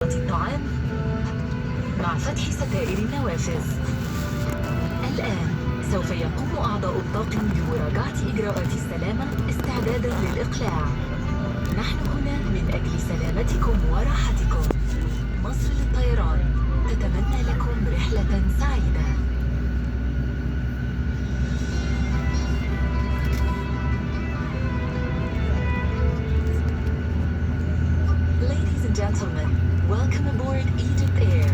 إضاءة الطعام مع فتح ستائر النوافذ. الآن سوف يقوم أعضاء الطاقم بمراجعة إجراءات السلامة استعداداً للإقلاع. نحن هنا من أجل سلامتكم وراحتكم. مصر للطيران تتمنى لكم رحلة سعيدة. Ladies and gentlemen, welcome aboard Egypt Air.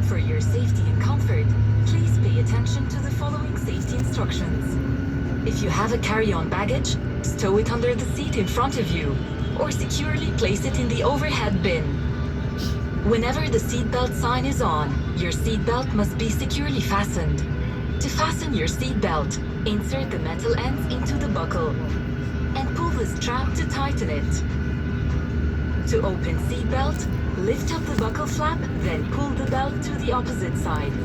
For your safety and comfort, please pay attention to the following safety instructions. If you have a carry-on baggage, stow it under the seat in front of you, or securely place it in the overhead bin. Whenever the seatbelt sign is on, your seatbelt must be securely fastened. To fasten your seatbelt, insert the metal ends into the buckle and pull the strap to tighten it. To open seatbelt, lift up the buckle flap, then pull the belt to the opposite side.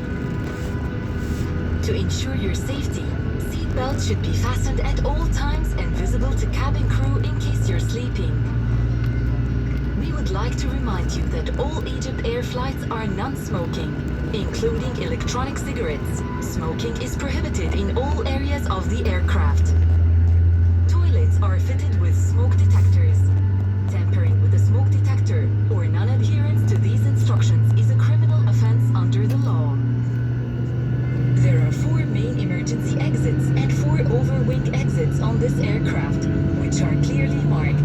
To ensure your safety, seatbelts should be fastened at all times and visible to cabin crew in case you're sleeping. We would like to remind you that all Egypt Air flights are non-smoking, including electronic cigarettes. Smoking is prohibited in all areas of the aircraft. Toilets are fitted with smoke detectors. Tampering with a smoke detector or non-adherence to these instructions is a criminal offense under the law. There are 4 main emergency exits and 4 overwing exits on this aircraft, which are clearly marked.